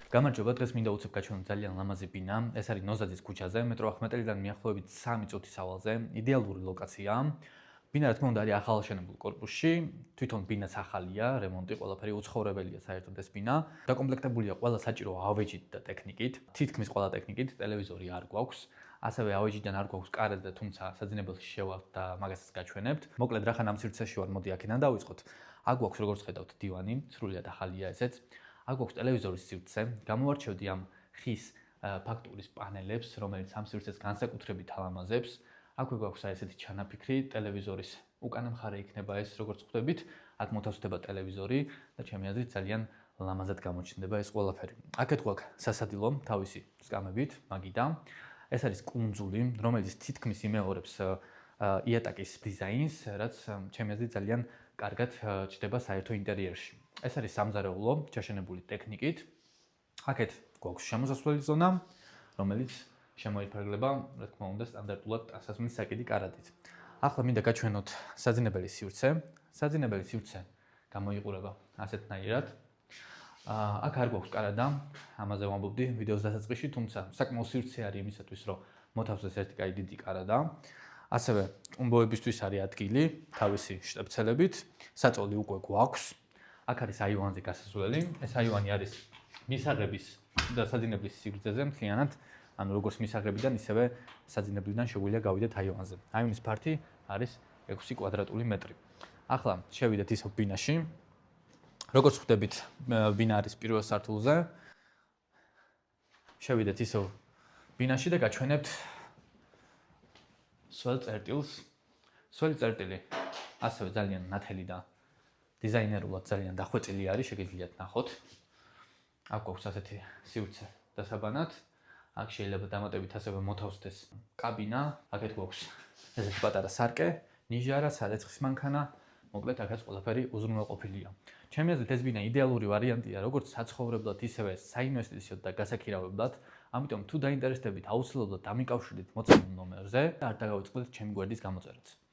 გამარჯობა, დღეს მინდა უცებ გაჩვენო ძალიან ლამაზი ბინა. ეს არის ნოზაძის ქუჩაზე, მეტრო ახმეტელიდან მიახლოებით 3 წუთის ავალზე. იდეალური ლოკაციაა. ბინა, რა თქმა უნდა, არის ახალშენებულ კორპუსში. თვითონ ბინაც ახალია, რემონტი, ყველაფერი უცხოვრებელია საერთოდ ეს ბინა. დაკომპლექტებულია ყველა საჭირო ავეჯით და ტექნიკით. თითქმის ყველა ტექნიკით, ტელევიზორი არ გვაქვს. ასევე ავეჯიდან არ გვაქვს კარები, თუმცა საძინებელში შევალთ და მაგასაც გაჩვენებთ. მოკლედ, რახან ამ სივრცეში ვარ, მოდი აქედან დავიწყოთ. აქ გვაქვს, როგორც ხედავთ, დივანი, სრულიად ახალია ესეც. აქ გვაქვს ტელევიზორის სივრცე, გამოვარჩევდი ამ ხის ფაქტურის პანელებს, რომელიც ამ სივრცეს განსაკუთრებით ალამაზებს. აქ გვაქვს ესეთი ჩანაფიქრი, ტელევიზორის უკანა მხარე იქნება ეს, როგორც ხვდებით, აქ მოთავსდება ტელევიზორი და ჩემი აზრით ძალიან ლამაზად გამოჩნდება ეს ყველაფერი. აქეთ გვაქვს სასადილო, თავისი სკამებით, მაგიდა. ეს არის კუნძული, რომელიც თითქმის იმეორებს იატაკის დიზაინს, რაც ჩემი აზრით ძალიან კარგად ჩნდება საერთო ინტერიერში. ეს არის სამზარეულო, ჩაშენებული ტექნიკით. აქეთ გვაქვს შემოსასვლელი ზონა, რომელიც შემოიფარგლება, რა თქმა უნდა, სტანდარტულად ასასმის საკიდი კარადით. ახლა მინდა გაჩვენოთ საძინებელი სივრცე. საძინებელი სივრცე გამოიყურება ასეთნაირად. აქ არ გვაქვს კარადა, ამაზე ვამბობდი ვიდეოს დასაწყისში, თუმცა საკმაოდ სივრცე არის იმისათვის, რომ მოთავსდეს ერთი კაი დიდი კარადა. ასევე ტუმბოებისთვის არის ადგილი, თავისი შტებცელებით, საწოლი უკვე გვაქვს. აქ არის აივანზე გასასვლელი. ეს აივანი არის მისაღების და საძინებლის სიგრძეზე მთლიანად, ანუ როგორც მისაღებიდან, ისევე საძინებლიდან შეგვიძლია გავიდეთ აივანზე. აივნის ფართი არის 6 კვადრატული მეტრი. ახლა შევიდეთ ისევ ბინაში. როგორც ხვდებით, ბინა არის პირველ სართულზე. შევიდეთ ისევ ბინაში და გაჩვენებთ სველ წერტილს. სველი წერტილი ასევე ძალიან ნათელი და დიზაინერულად ძალიან დახვეწილი არის, შეგიძლიათ ნახოთ. აქ გვაქვს ასეთი სივრცე დასაბანად. აქ შეიძლება დამატებით ასევე მოთავსდეს კაბინა. აქეთ გვაქვს ესეთი პატარა სარკე, ნიჟარა, სარეცხვის მანქანა. მოკლედ, აქაც ყველაფერი უზრუნველყოფილია. ჩემი აზრით, ეს ბინა იდეალური ვარიანტია, როგორც საცხოვრებლად, ისევე საინვესტიციო და გასაქირავებლად. ამიტომ თუ დაინტერესდებით, აუცილებლად დამიკავშირდით მოცემულ ნომერზე და არ დაგავიწყდეთ ჩემი გვერდის გამოწერაც.